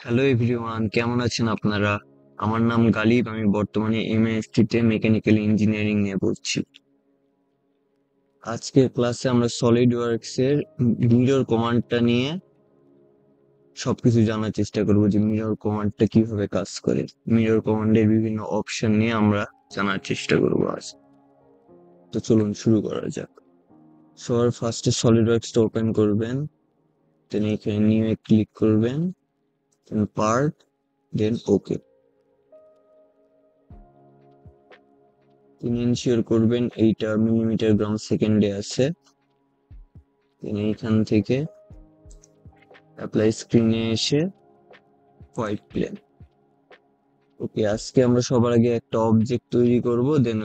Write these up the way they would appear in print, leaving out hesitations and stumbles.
Hello everyone, কেমন আছেন আপনারা? আমার নাম গালিব। আমি বর্তমানে এমএসসি তে মেকানিক্যাল ইঞ্জিনিয়ারিং নিয়ে পড়ছি। আজকের ক্লাসে আমরা সলিড ওয়ার্কস এর মিরর কমান্ডটা নিয়ে সবকিছু জানার চেষ্টা করব, যে মিরর কমান্ডটা কিভাবে কাজ করে। মিরর কমান্ডের বিভিন্ন অপশন নিয়ে আমরা জানার চেষ্টা করব আজ। তো চলুন শুরু করা যাক। সবার ফার্স্টে সলিড ওয়ার্কসটা ওপেন করবেন, দেন এখানে নিউ এ ক্লিক করবেন, দেন পার্ট, দেন ওকে। তিনি ইনশিওর করবেন এইটা মিলিমিটার গ্রাম সেকেন্ডে আছে। এইখান থেকে অ্যাপ্লাই স্ক্রিনে এসে হোয়াইট প্লেন। ওকে, আজকে আমরা সবার আগে একটা অবজেক্ট তৈরি করব, দেন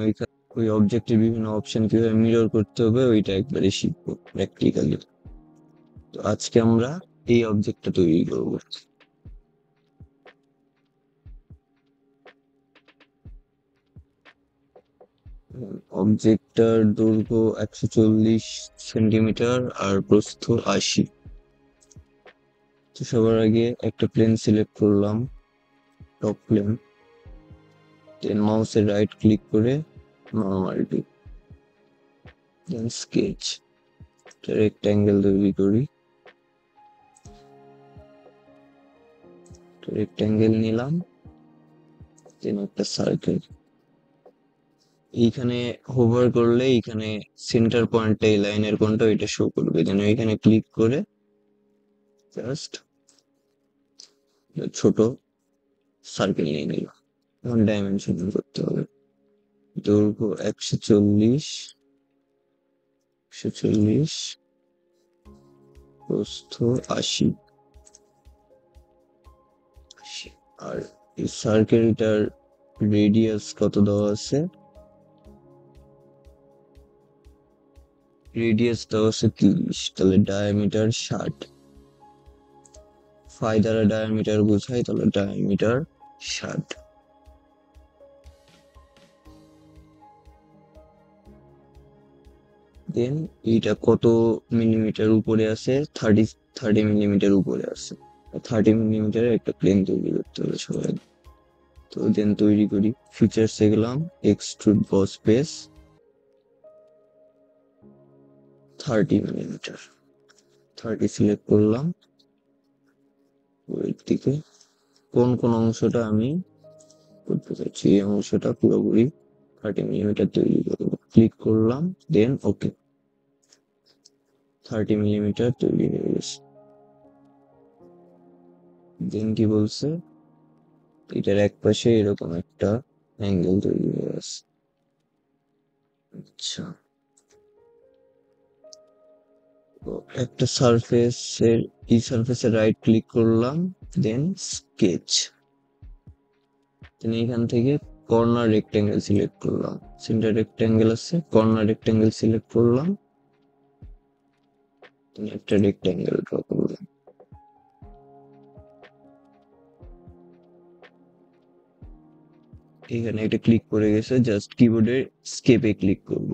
ওই অবজেক্টের বিভিন্ন অপশন কিভাবে মিরর করতে হবে ওইটা একবারে শিখবো প্র্যাকটিক্যালি। তো আজকে আমরা এই অবজেক্টটা তৈরি করব। অবজেক্টটার দৈর্ঘ্য 140 সেন্টিমিটার আর প্রস্থ 80। তো সবার আগে একটা প্লেন সিলেক্ট করলাম, টপ প্লেন, দেন মাউসের রাইট ক্লিক করে নর্মালিটি, দেন স্কেচ, রেক্ট্যাঙ্গেল তৈরি করি। রেক্ট্যাঙ্গেল নিলাম, দেন একটা সার্কেল। এইখানে হোভার করলে এইখানে সেন্টার পয়েন্টটা, এই লাইনের কোনটা ওইটা শো করবে, দেন এইখানে ক্লিক করে জাস্ট ছোট সার্কেল নিয়ে নিলাম। এখন ডাইমেনশন করতে হবে। দৈর্ঘ্য 140, প্রস্থ 80। আর এই সার্কেলটার রেডিয়াস কত দেওয়া আছে? রেডিয়াস দেওয়া আছে 30, তাহলে ডায়ামিটার 60। ফাই দ্বারা ডায়ামিটার বোঝায়, তাহলে ডায়ামিটার 60। দেন এইটা কত মিলিমিটার উপরে আছে? 30 মিলিমিটার উপরে আছে। 30 মিলিমিটারের একটা প্লেন তৈরি করতে হবে সবাই। তো দেন তৈরি করি। ফিচার্সে গেলাম, এক্সট্রুড বস বেস 30 মিলিমিটার, 30 সিলেক্ট করলাম। ওই দিকে কোন কোন অংশটা আমি করতে চাইছি, এই অংশটা পুরোপুরি 30 মিলিমিটার তৈরি করবো। ক্লিক করলাম, দেন ওকে। 30 মিলিমিটার তৈরি হয়ে গেছে। দেন কি বলছে, এটার এক পাশে এরকম একটা অ্যাঙ্গেল তৈরি হয়ে গেছে। আচ্ছা, তো একটা সারফেসের রাইট ক্লিক করলাম, দেন স্কেচ, দেন এখান থেকে কর্নার রেক্ট্যাঙ্গেল সিলেক্ট করলাম। সেন্টার রেক্ট্যাঙ্গেল আছে, কর্নার রেক্ট্যাঙ্গেল সিলেক্ট করলাম, একটা রেক্ট্যাঙ্গেল ড্র করলাম। এখানে একটা ক্লিক করে গেছে, জাস্ট কিবোর্ডের স্কেপে ক্লিক করব।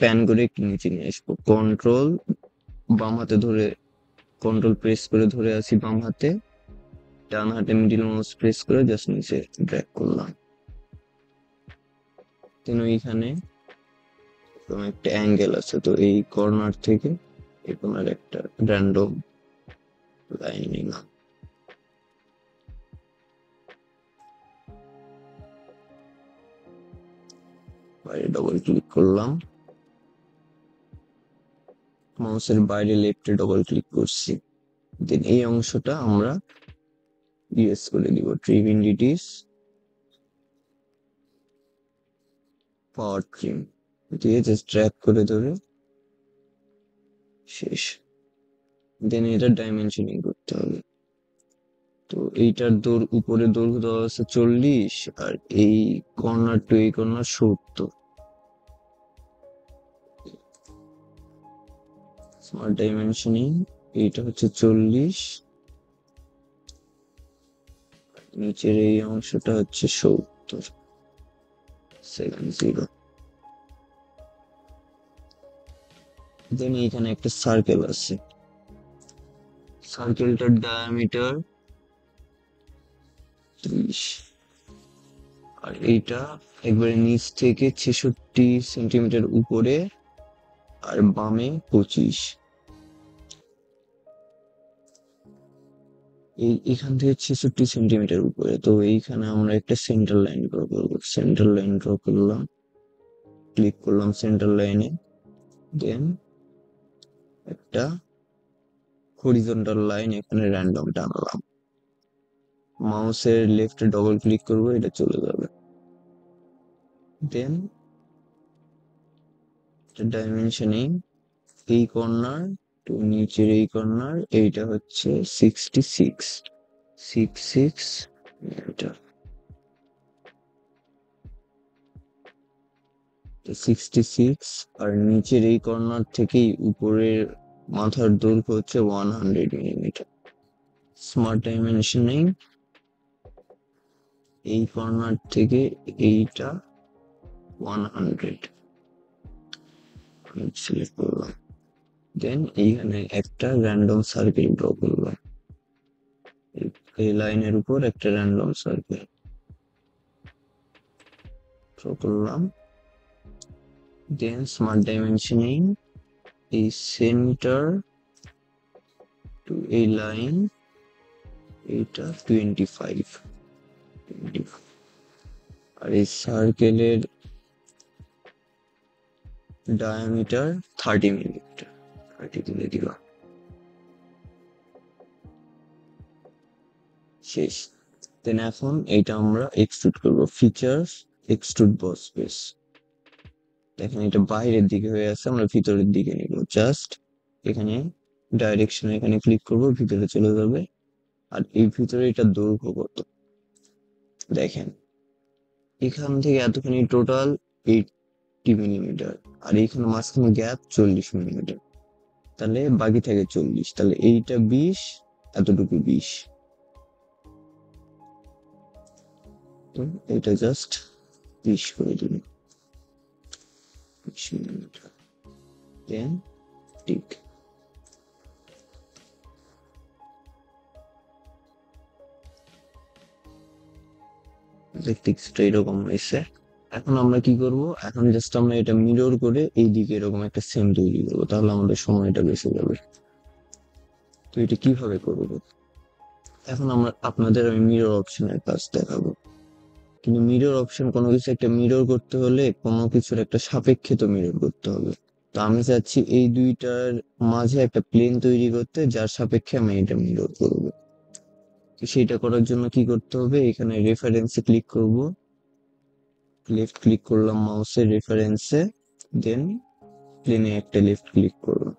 প্যান করে একটু নিচে নিয়ে আসবো। বাম হাতে ধরে কন্ট্রোল প্রেস করে ধরে আছি বাম হাতে, ডান হাতে মিডিল মাউস প্রেস করে জাস্ট নিচে ড্র্যাগ করলাম। দেন ওইখানে একটা অ্যাঙ্গেল আছে, তো এই কর্নার থেকে এই কর্নার একটা র্যান্ডম লাইন নিলাম। বাইরে ডবল ক্লিক করলাম, মাউসের বাইরে লেফটে ডবল ক্লিক করছি। দেন এই অংশটা আমরা ইয়েস করে দিব, ট্রিম ইন্ডিটিস, পাওয়ার ট্রিম দিয়ে জাস্ট ড্র্যাগ করে ধরে শেষ। দেন এটা ডাইমেনশনিং করতে হবে। তো এইটার উপরে দৈর্ঘ্য দেওয়া আছে 40, আর এই কর্নার টু এই কর্নার 70। স্মার্ট ডাইমেনশনিং, এইটা হচ্ছে 40, নিচের এই অংশটা হচ্ছে 70, দেন এইখানে একটা সার্কেল আছে, সার্কেলটার ডায়ামিটার 30, আর এইটা একবারে নিচ থেকে 66 সেন্টিমিটার উপরে, আর বামে 25। এখান থেকে 66 সেন্টিমিটার উপরে, তো এইখানে আমরা একটা সেন্টার লাইন ড্র করবো। সেন্টার লাইন ড্র করলাম, ক্লিক করলাম সেন্টার লাইনে, দেন একটা হরিজন্টাল লাইন এখানে র্যান্ডম টানলাম। মাউসের লেফটে ডবল ক্লিক করবো, এটা চলে যাবে। দেন ডাইমেনশনিং, এই কর্নার টু নিচের এই কর্নার, এইটা হচ্ছে 66 মিলিমিটার। 66, আর নিচের এই কর্নার থেকেই উপরের মাথার দৈর্ঘ্য হচ্ছে 100 মিলিমিটার। স্মার্ট ডাইমেনশনিং, এই কর্নার থেকে এইটা 100 সিলেক্ট করলাম। দেন এইখানে একটা র্যান্ডম সার্কেল ড্র করলাম, এই লাইনের উপর একটা র্যান্ডম সার্কেল ড্র করলাম। দেন স্মার্ট ডাইমেনশনিং, এই সেন্টার টু এই লাইন, এটা 25, আর এই সার্কেলের ডায়ামিটার 30 মিলিমিটার, 30 দিলে দিলাম, শেষ। দেন এখন এইটা আমরা এক্সট্রুড করবো, ফিচার্স, এক্সট্রুড বস বেস। দেখেন এটা বাইরের দিকে হয়ে আছে, আমরা ভিতরের দিকে নিব। জাস্ট এখানে ডাইরেকশন এখানে ক্লিক করব, ভিতরে চলে যাবে। আর এই ভিতরে এটা দৈর্ঘ্য কত দেখেন, এখান থেকে এতখানি টোটাল 80 মিলিমিটার, আর এইখানে মাঝখানে গ্যাপ 40 মিলিমিটার, তাহলে বাকি থাকে 40, তাহলে এইটা 20, এতটুকু 20, তো এটা জাস্ট 20 করে দিন, 20 মিলিমিটার। দেন ঠিক দেখতে কিছুটা এরকম হয়েছে। এখন আমরা কি করব, এখন জাস্ট আমরা এটা মিরর করে এই দিকে এরকম একটা সেম তৈরি করবো, তাহলে আমাদের সময়টা বেঁচে যাবে। তো এটা কিভাবে করব, এখন আমরা আপনাদের আমি মিরর অপশনের কাজ দেখাবো। কিন্তু মিরর অপশন, কোনো কিছু একটা মিরর করতে হলে কোনো কিছুর একটা সাপেক্ষে তো মিরর করতে হবে। তো আমি চাচ্ছি এই দুইটার মাঝে একটা প্লেন তৈরি করতে, যার সাপেক্ষে আমি এটা মিরর করবো। তো সেটা করার জন্য কি করতে হবে, এখানে রেফারেন্সে ক্লিক করব, লেফট ক্লিক করলাম মাউসের রেফারেন্সে, দেন প্লেনে একটা লেফট ক্লিক করলাম।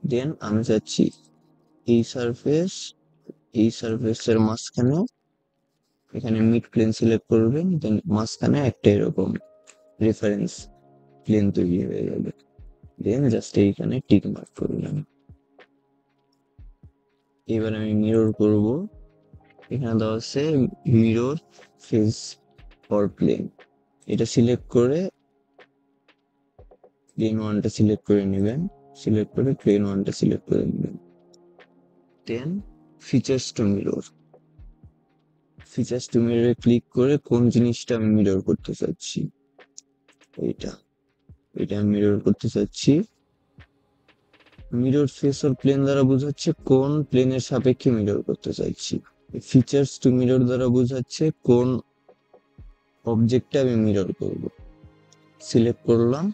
দেন আমি চাচ্ছি এই সারফেস, এই সারফেসের মাঝখানে এখানে মিড প্লেন সিলেক্ট করবেন, দেন মাঝখানে একটা এরকম রেফারেন্স প্লেন তৈরি হয়ে যাবে। দেন জাস্ট এইখানে টিক মার্ক করলাম। এবার আমি মিরর করব, এখানে দেওয়া আছে মিরর ফেস ফর প্লেন, এটা সিলেক্ট করে প্লেন ওয়ানটা সিলেক্ট করে নেবেন, সিলেক্ট করে প্লেন ওয়ানটা সিলেক্ট করে নেবেন। Then features to mirror, features to মিররে ক্লিক করে কোন জিনিসটা আমি মিরর করতে চাচ্ছি, এইটা, এটা আমি মিরর করতে চাচ্ছি। মিরর ফেস অর প্লেন দ্বারা বোঝাচ্ছে কোন প্লেনের সাপেক্ষে মিরর করতে চাইছি। ফিচার্স টু মিরর দ্বারা বোঝাচ্ছে কোন অবজেক্টটা আমি মিরর করব। সিলেক্ট করলাম,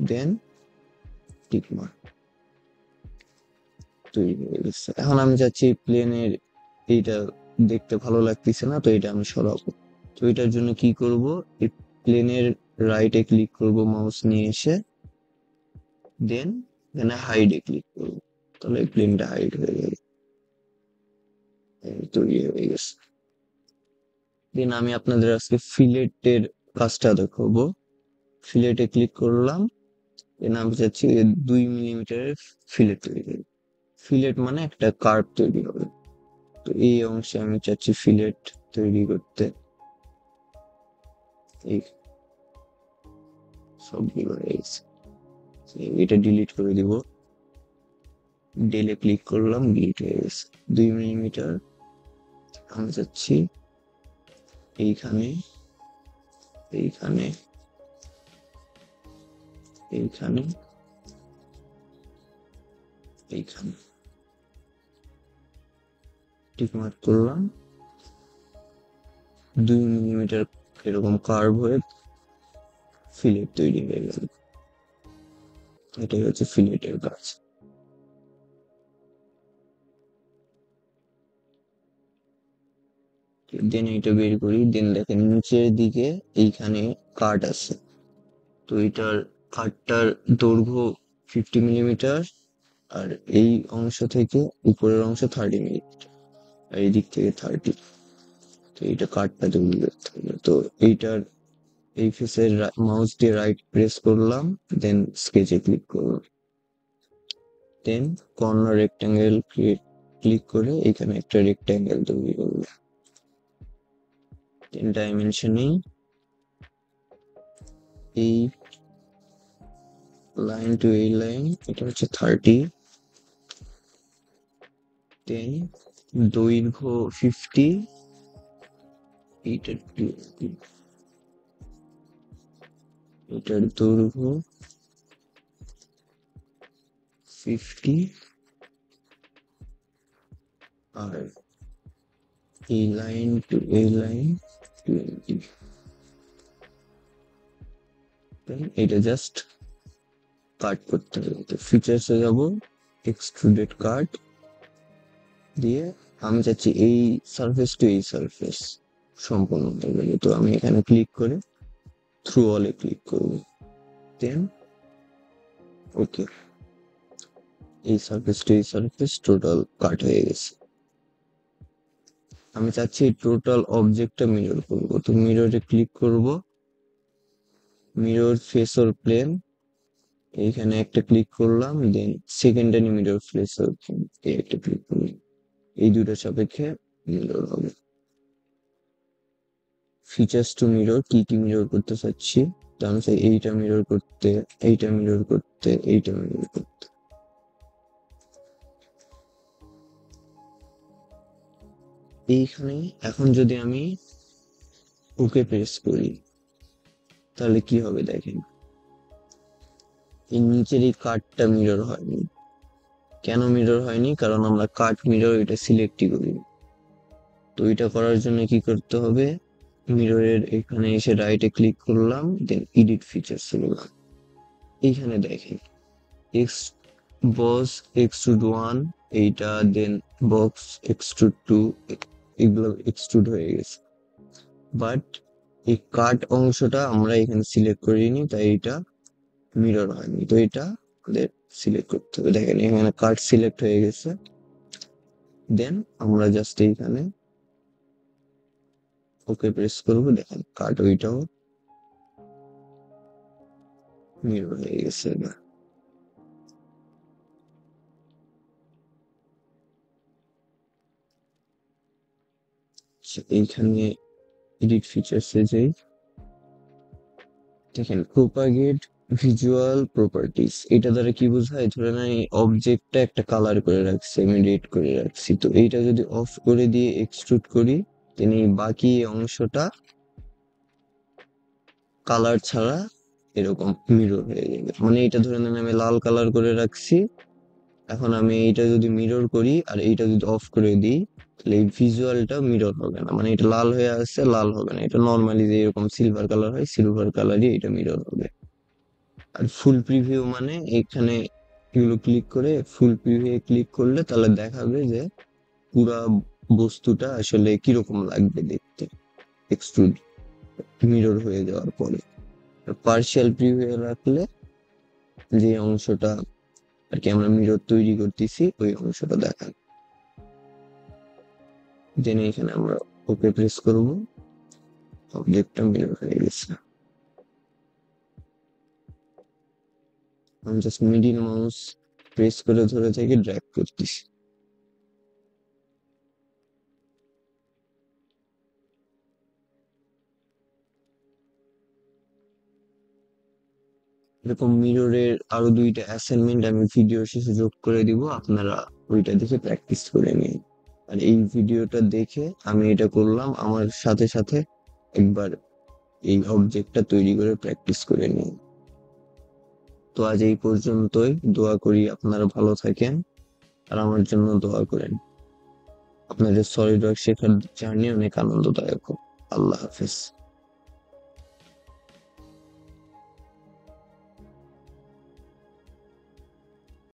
দেন টিক মার্ক, তৈরি হয়ে গেছে। এখন আমি চাচ্ছি প্লেনের এইটা দেখতে ভালো লাগতেছে না, তো এটা আমি সরাবো। তো এটার জন্য কি করব, এই প্লেনের রাইটে ক্লিক করব মাউস নিয়ে এসে, দেন এখানে হাইডে ক্লিক করব, তাহলে প্লেনটা হাইড হয়ে যাবে, তৈরি হয়ে গেছে। দেন আমি আপনাদের আজকে ফিলেটের কাজটা দেখাবো। ফিলেটে ক্লিক করলাম, দেন আমি চাচ্ছি 2 মিলিমিটারের ফিলেট তৈরি করব। ফিলেট মানে একটা কার্ভ তৈরি হবে, তো এই অংশে আমি চাচ্ছি ফিলেট তৈরি করতে। এই সবগুলো হয়ে গেছে, এটা ডিলিট করে দিব। ডেলে ক্লিক করলাম, ডিলিট হয়ে গেছে। 2 মিলিমিটার আমি যাচ্ছি এইখানে, এইখানে, এইখানে, এইখানে টিক মার্ক করলাম। 2 মিলিমিটার এরকম কার্ভ হয়ে ফিলেট তৈরি হয়ে গেল। এটাই হচ্ছে ফিলেটের কাজ। দেন এটা বের করি, দেন দেখেন নিচের দিকে এইখানে কাট আছে। তো এটার কাটটার দৈর্ঘ্য 50 মিলিমিটার, আর এই অংশ থেকে উপরের অংশ 30 মিলিমিটার, আর এই দিক থেকে 30। তো এইটা কাটটা তৈরি করতে হবে। তো এইটার এই ফেসের মাউস দিয়ে রাইট প্রেস করলাম, দেন স্কেচে ক্লিক করলাম, দেন কর্নার রেক্টাঙ্গেল ক্লিক করে এখানে একটা রেক্টাঙ্গেল তৈরি করলাম। দেন ডাইমেনশনিং এই লাইন টু এই লাইন এটা হচ্ছে 30, দেন দৈর্ঘ্য 50, এইটার এটার দৈর্ঘ্য 50, আর এই লাইন টু এই লাইন 20। এটা জাস্ট কাট করতে হবে। তো ফিচার্সে যাব, এক্সট্রুডেড কাট দিয়ে আমি চাচ্ছি এই সারফেস টু এই সারফেস সম্পূর্ণ হয়ে গেলে। তো আমি এখানে ক্লিক করে থ্রু অলে ক্লিক করব, দেন ওকে। এই সারফেস টু এই সারফেস টোটাল কাট হয়ে গেছে। আমি চাচ্ছি টোটাল অবজেক্টটা মিরর করব। তো মিররে ক্লিক করব, মিরর ফেস অর প্লেন এইখানে একটা ক্লিক করলাম, then secondary mirror face or plane এই একটা ক্লিক করলাম। এই দুটো সাপেক্ষে মিরর হবে। ফিচার্স টু মিরর, কি কি মিরর করতে চাচ্ছি, তো আমি চাই এইটা মিরর করতে, এইটা মিরর করতে, এইটা মিরর করতে। এইখানে এখন যদি আমি ওকে প্রেস করি তাহলে কি হবে দেখেন, এই নিচের এই কার্ডটা মিরর হয়নি। কেন মিরর হয়নি? কারণ আমরা কাট মিরর এটা সিলেক্টই করি। তো এটা করার জন্য কি করতে হবে, মিররের এখানে এসে রাইটে ক্লিক করলাম, দেন এডিট ফিচার্স করলাম। এইখানে দেখেন এক্স বস এক্সট্রুড 1 এইটা, দেন বক্স এক্সট্রুড 2 এগুলো এক্সট্রুড হয়ে গেছে। বাট এই কাট অংশটা আমরা এখানে সিলেক্ট করিনি, তাই এটা মিরর হয়নি। তো এটা আমাদের সিলেক্ট করতে হবে। দেখেন এখানে কাট সিলেক্ট হয়ে গেছে, দেন আমরা জাস্ট এইখানে ওকে প্রেস করবো। দেখেন কাট ওইটাও মিরর হয়ে গেছে এবার। এইখানে এডিট ফিচার্সে যাই, দেখেন প্রোপাগেট ভিজুয়াল প্রপার্টিস, এটা দ্বারা কি বোঝায়, ধরে না এই অবজেক্টটা একটা কালার করে রাখছি, আমি রেড করে রাখছি, তো এইটা যদি অফ করে দিয়ে এক্সট্রুড করি, then এই বাকি অংশটা কালার ছাড়া এরকম মিরর হয়ে যাবে। মানে এটা ধরে নেন আমি লাল কালার করে রাখছি, এখন আমি এইটা যদি মিরর করি আর এইটা যদি অফ করে দিই, তাহলে এই ভিজুয়ালটা মিরর হবে না। মানে এটা লাল হয়ে আসছে, লাল হবে না। এটা নর্মালি যে এরকম সিলভার কালার হয়, সিলভার কালারই এটা মিরর হবে। আর ফুল প্রিভিউ মানে এখানে এগুলো ক্লিক করে ফুল প্রিভিউ ক্লিক করলে তাহলে দেখাবে যে পুরা বস্তুটা আসলে কিরকম লাগবে দেখতে এক্সট্রুড মিরর হয়ে যাওয়ার পরে। পার্শিয়াল প্রিভিউ রাখলে যে অংশটা আর কি আমরা মিরর তৈরি করতেছি ওই অংশটা দেখাবে। দেন এখানে আমরা ওকে প্রেস করব, অবজেক্টটা মিরর হয়ে গেছে। আমি জাস্ট মিডিল মাউস প্রেস করে ধরে থেকে ড্র্যাগ করতেছি। এরকম মিররের আরো 2টা অ্যাসাইনমেন্ট আমি ভিডিও শেষে যোগ করে দিব, আপনারা ওইটা দেখে প্র্যাকটিস করে নিন। আর এই ভিডিওটা দেখে আমি এটা করলাম, আমার সাথে সাথে একবার এই অবজেক্টটা তৈরি করে প্র্যাকটিস করে নিন। তো আজ এই পর্যন্তই, দোয়া করি আপনারা ভালো থাকেন আর আমার জন্য দোয়া করেন। আপনাদের সলিড ওয়ার্ক শেখার জার্নি অনেক আনন্দদায়ক হোক। আল্লাহ হাফেজ।